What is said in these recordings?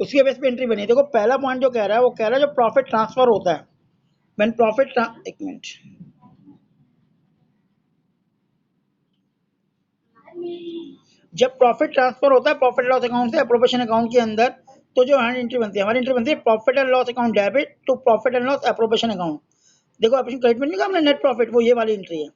उसके बेस पे एंट्री बनी। देखो पहला पॉइंट जो कह रहा है वो कह रहा है जो प्रॉफिट ट्रांसफर होता है, व्हेन प्रॉफिट, एक मिनट, जब प्रॉफिट ट्रांसफर होता है प्रॉफिट लॉस अकाउंट से अप्रोप्रिएशन अकाउंट के अंदर, तो जो हमारी एंट्री बनती है, हमारी एंट्री बनती है profit and loss account debit to profit and loss appropriation account. देखो ऑपरेशन क्रेडिट में नहीं कहा हमने नेट प्रॉफिट, वो ये वाली एंट्री है।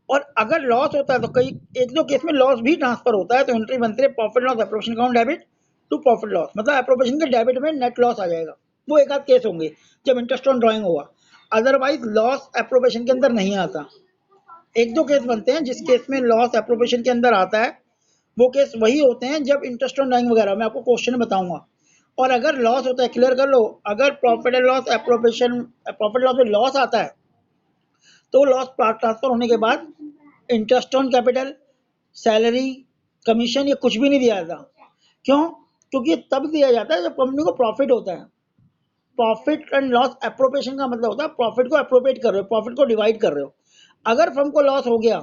और अगर लॉस होता है तो कई एक दो केस में लॉस भी ट्रांसफर होता है, तो एंट्री बनती है profit loss appropriation account debit to profit loss, मतलब अप्रोप्रिएशन के डेबिट में नेट लॉस आ जाएगा। वो एक आध केस होंगे जब इंटरेस्ट ऑन ड्राइंग होगा, अदरवाइज लॉस अप्रोप्रिएशन के अंदर नहीं आता। एक दो केस बनते हैं जिस केस में लॉस अप्रोप्रिएशन के अंदर आता है, वो केस वही होते हैं जब इंटरेस्ट ऑन ड्राइंग वगैरह, मैं आपको क्वेश्चन बताऊंगा। और अगर लॉस होता है, क्लियर कर लो, अगर profit and loss appropriation, profit loss में लॉस आता है तो लॉस ट्रांसफर होने के बाद interest on capital, salary, commission, ये कुछ भी नहीं दिया जाता। क्यों? क्योंकि तब दिया जाता है जब कंपनी को प्रॉफिट होता है। प्रॉफिट एंड लॉस अप्रोप्रिएशन का मतलब होता है प्रॉफिट को अप्रोप्रिएट कर रहे हो, प्रॉफिट को डिवाइड कर रहे हो। अगर फर्म को लॉस हो गया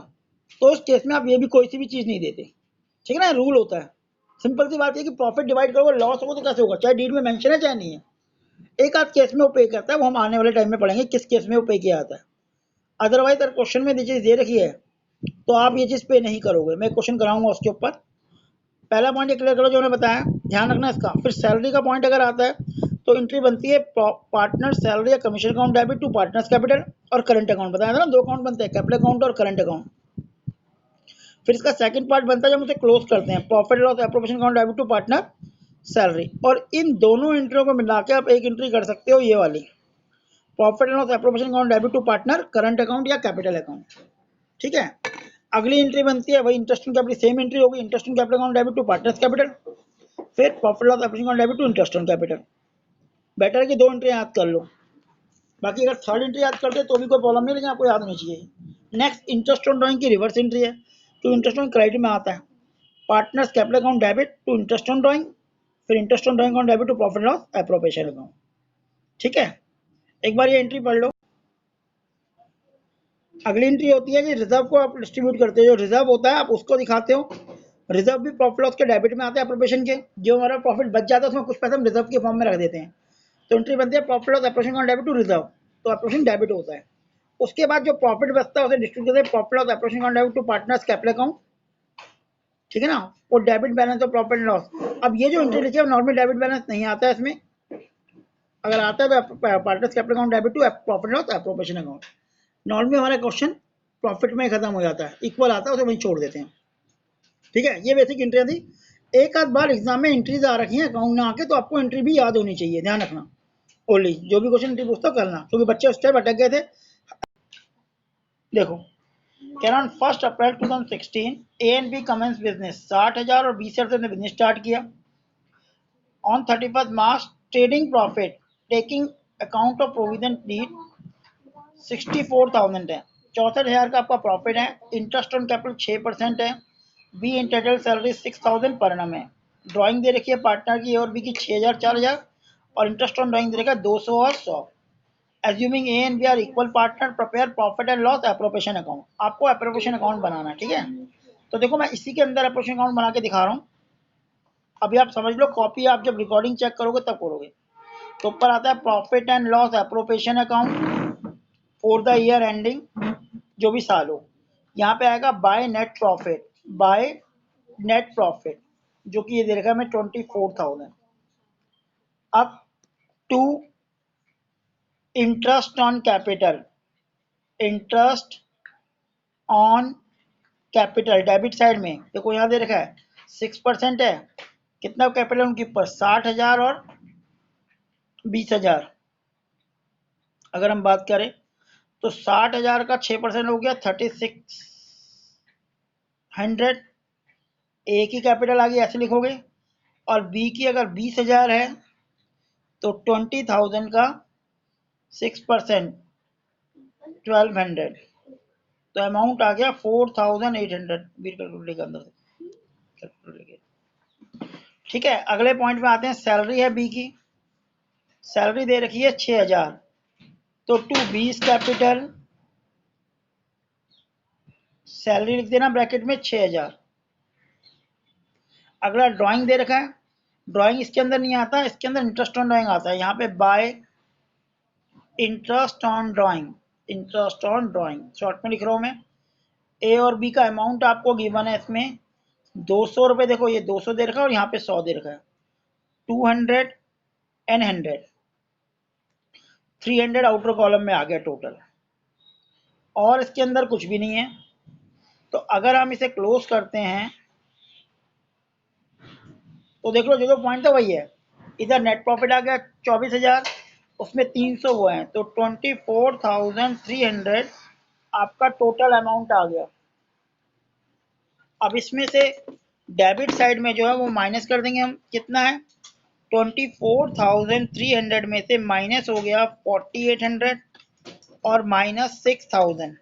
तो उस केस में आप ये भी कोई सी भी चीज नहीं देते, ठीक है ना, रूल होता है। सिंपल सी बात है कि प्रॉफिट डिवाइड करोगे, लॉस होगा तो कैसे होगा, चाहे डीड में मेंशन है चाहे नहीं है। एक आध केस में वो पे करता है, वो हम आने वाले टाइम में पढ़ेंगे किस केस में वो पे किया जाता है। अदरवाइज अगर क्वेश्चन में ये चीज दे रखी है तो आप ये चीज पे नहीं करोगे, मैं क्वेश्चन कराऊंगा उसके ऊपर। पहला पॉइंट ये क्लियर करो जो मैंने बताया, ध्यान रखना इसका। फिर सैलरी का पॉइंट अगर आता है तो एंट्री बनती है पार्टनर सैलरी या commission account debit to partners capital और करंट अकाउंट। बताया था ना, दो अकाउंट बनते हैं, कैपिटल अकाउंट और करंट अकाउंट। फिर इसका सेकंड पार्ट बनता है जब उसे क्लोज करते हैं, profit loss appropriation account debit to partner salary. और इन दोनों एंट्रियों को मिला के आप एक एंट्री कर सकते हो, ये वाली, profit loss appropriation account debit to partner current account या कैपिटल अकाउंट। ठीक है। अगली एंट्री बनती है वही interest on capital, same entry होगी, interest on capital account debit to partners capital, फिर profit loss appropriation account debit to interest on capital. Better है कि दो एंट्री याद कर लो, बाकी अगर थर्ड एंट्री याद करते तो भी कोई प्रॉब्लम नहीं, लेकिन आपको याद होनी चाहिए। नेक्स्ट इंटरेस्ट ऑन ड्राइंग की रिवर्स एंट्री है, तो इंटरेस्ट ऑन क्रेडिट में आता है partners capital account debit to interest on drawing, फिर interest on drawing account debit to profit loss appropriation account. ठीक है, एक बार ये एंट्री पढ़ लो। अगली एंट्री होती है कि रिजर्व को आप डिस्ट्रीब्यूट करते हो, जो रिजर्व होता है आप उसको दिखाते हो। रिजर्व भी प्रॉफिट लॉस के डेबिट में आते हैं अप्रोप्रिएशन के, जो हमारा प्रॉफिट बच जाता है उसमें कुछ पैसा हम रिजर्व के फॉर्म में रख देते हैं, तो एंट्री बनती है profit loss appropriation account debit to reserve, तो अप्रोप्रिएशन डेबिट होता है। उसके बाद जो प्रॉफिट बचता है उसे डिस्ट्रीब्यूट करते हैं profit loss appropriation account debit to partners capital account. ठीक है ना, वो डेबिट बैलेंस और प्रॉफिट लॉस। अब ये जो एंट्री लिखी है नॉर्मल डेबिट बैलेंस नहीं आता है इसमें, अगर आता है तो partners capital account debit to profit loss appropriation account. Normally हमारा क्वेश्चन प्रॉफिट में खत्म हो जाता है, इक्वल आता है उसे वहीं छोड़ देते हैं। ठीक है, ये बेसिक एंट्रियां थी। एक आध बार एग्जाम में एंट्रीज आ रखी हैं अकाउंट में आके, तो आपको एंट्री भी याद होनी चाहिए, ध्यान रखना। ओनली जो भी क्वेश्चन एंट्री पूछता करना, क्योंकि बच्चे उस टाइम अटक गए थे। देखो, can on 1 April 2016 A and B commence business, 60,000 और 20,000 से बिजनेस स्टार्ट किया। On 31 March trading profit taking account of provision need 64,000 है, 64,000 का आपका प्रॉफिट है। इंटरेस्ट ऑन कैपिटल 6% है। B entitle salary 6,000 per annum है। ड्राइंग दे रखी है पार्टनर की और बी की 6,000 4,000, और इंटरेस्ट ऑन ड्राइंग दे रखा है 200 और 100। Assuming A and B are equal partner, prepare profit and loss appropriation account. आपको एप्रोप्रिएशन अकाउंट बनाना है, ठीक है। तो देखो मैं इसी के अंदर एप्रोप्रिएशन अकाउंट बना के दिखा रहा हूँ। अभी आप समझ लो, कॉपी आप जब रिकॉर्डिंग चेक करोगे तब करोगे। तो ऊपर आता है profit and loss appropriation account for the year ending, जो भी साल हो। यहाँ पे आएगा by net profit, by net profit, जो कि ये दे रखा है मैं 24,000, up to interest on capital, interest on capital debit side में देखो यहाँ दे रखा है 6% है। कितना कैपिटल उनके ऊपर, 60,000 और 20,000। अगर हम बात करें तो 60,000 का 6% हो गया 3600, ए की कैपिटल आ गई ऐसे लिखोगे, और बी की अगर 20,000 है तो 20,000 का 6% 1200, तो अमाउंट आ गया 4,800। बीट कैलकुलेटर के अंदर से ठीक है। अगले पॉइंट में आते हैं, सैलरी है बी की, सैलरी दे रखी है 6,000, तो टू बीस कैपिटल सैलरी लिख देना ब्रैकेट में 6,000। अगला ड्राइंग दे रखा है, ड्राइंग इसके अंदर नहीं आता, इसके अंदर इंटरेस्ट ऑन ड्राइंग आता है। यहाँ पे bye interest on drawing, interest on drawing short में लिख रहा हूँ मैं। ए और बी का अमाउंट आपको गिवन है इसमें 200 रुपये। देखो ये 200 दे रखा है और यहाँ पे 100 दे रखा है। 200 एंड 100, 300 आउटर कॉलम में आ गया टोटल, और इसके अंदर कुछ भी नहीं है। तो अगर हम इसे क्लोज करते हैं तो देख लो जो जो पॉइंट था वही है। इधर नेट प्रॉफिट आ गया 24,000, उसमें 300 वो हैं, तो 24,300 आपका टोटल अमाउंट आ गया। अब इसमें से डेबिट साइड में जो है वो माइनस कर देंगे हम। कितना है? 24,300 में से माइनस हो गया 4,800 और माइनस 6,000,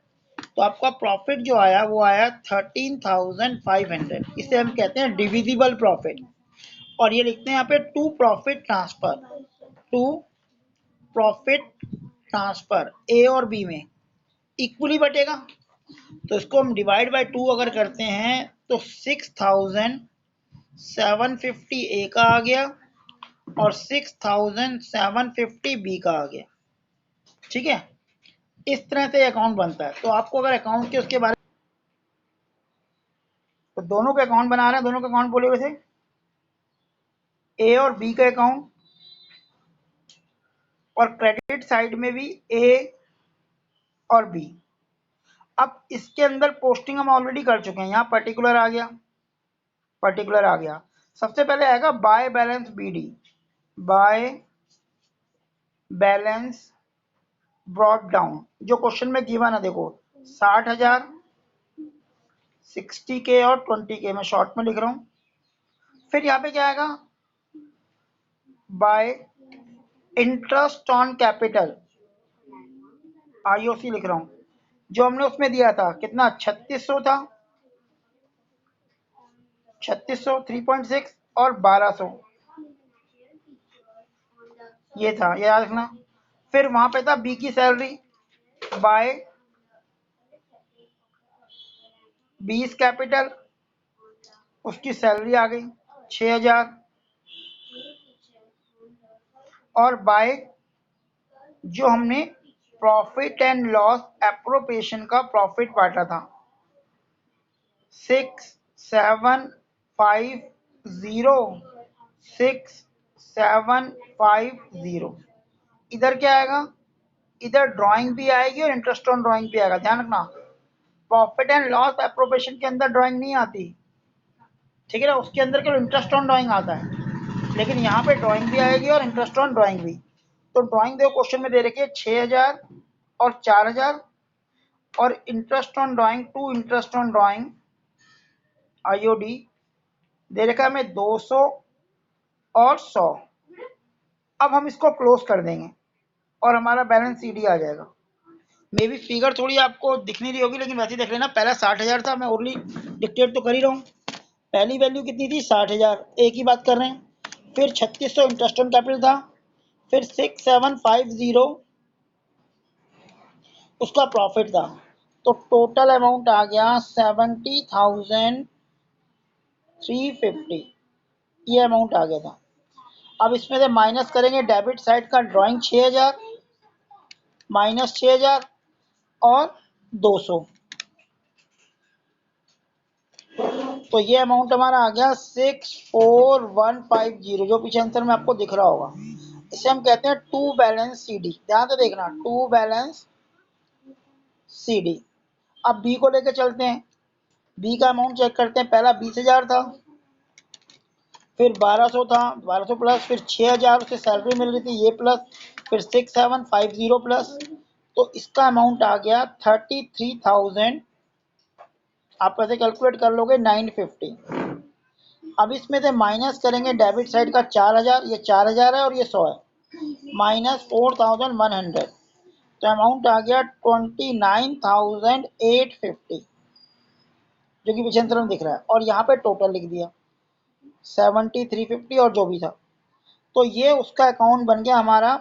तो आपका प्रॉफिट जो आया वो आया 13,500। इसे हम कहते हैं डिविजिबल प्रॉफिट। और ये लिखते हैं यहाँ पे to profit transfer, to profit transfer A और बी में इक्वली बटेगा। तो इसको हम डिवाइड बाय 2 अगर करते हैं तो 6,750 ए का आ गया और 6,750 बी का आ गया। ठीक है, इस तरह से अकाउंट बनता है। तो आपको अगर अकाउंट के उसके बारे में, तो दोनों के अकाउंट बना रहे हैं, दोनों के अकाउंट बोले वैसे ए और बी का अकाउंट, और क्रेडिट साइड में भी ए और बी। अब इसके अंदर पोस्टिंग हम ऑलरेडी कर चुके हैं। यहाँ पर्टिकुलर आ गया, पर्टिकुलर आ गया। सबसे पहले आएगा by balance BD, by balance brought down, जो क्वेश्चन में गिवन है। देखो 60,000, 60K और 20K, मैं शॉर्ट में लिख रहा हूँ। फिर यहाँ पे क्या आएगा? Bye interest on capital, IOC लिख रहा हूँ, जो हमने उसमें दिया था कितना, 3600 था, 3600, 3.6 और 1200 ये था, ये याद रखना। फिर वहां पे था बी की सैलरी, बाय बीस कैपिटल, उसकी सैलरी आ गई 6,000, और बाय जो हमने प्रॉफिट एंड लॉस एप्रोप्रिएशन का प्रॉफिट बांटा था 6,750, 6,750। इधर क्या आएगा? इधर ड्राइंग भी आएगी और इंटरेस्ट ऑन ड्राइंग भी आएगा। ध्यान रखना, प्रॉफिट एंड लॉस एप्रोप्रिएशन के अंदर ड्राइंग नहीं आती, ठीक है ना, उसके अंदर केवल इंटरेस्ट ऑन ड्राइंग आता है। लेकिन यहाँ पे ड्राइंग भी आएगी और इंटरेस्ट ऑन ड्राइंग भी। तो ड्राइंग देखो क्वेश्चन में दे रखी है 6,000 और 4,000, और interest on drawing to interest on drawing IOD दे रखा है हमें 200 और 100। अब हम इसको क्लोज कर देंगे और हमारा बैलेंस CD आ जाएगा। मे भी फिगर थोड़ी आपको दिख नहीं रही होगी, लेकिन वैसे देख लेना। पहला 60,000 था, मैं ओनली डिक्टेट तो कर ही रहा हूँ। पहली वैल्यू कितनी थी? 60,000, एक ही बात कर रहे हैं। फिर 3600 इंटरेस्ट ऑन कैपिटल था, फिर 6,750 उसका प्रॉफिट था। तो टोटल अमाउंट आ गया 70,350, ये अमाउंट आ गया था। अब इसमें से माइनस करेंगे डेबिट साइड का ड्राइंग 6,000, माइनस 6,000 और 200, तो ये अमाउंट हमारा आ गया 64,150, जो पीछे आंसर में आपको दिख रहा होगा। इसे हम कहते हैं टू बैलेंस CD। ध्यान से देखना, टू बैलेंस CD। अब बी को लेकर चलते हैं, बी का अमाउंट चेक करते हैं। पहला 20,000 था, फिर 1,200 था, 1,200 प्लस, फिर 6,000 उसे सैलरी मिल रही थी, ये प्लस, फिर 6,750 प्लस, तो इसका अमाउंट आ गया 33,000। आप कैसे कैलकुलेट कर लोगे? 950। अब इसमें से माइनस करेंगे डेबिट साइड का 4,000, ये 4,000 है और ये 100 है, माइनस 4,100, तो अमाउंट आ गया 29,850, जो कि पीछे आंसर में दिख रहा है। और यहाँ पे टोटल लिख दिया 70,350 और जो भी था। तो ये उसका अकाउंट बन गया हमारा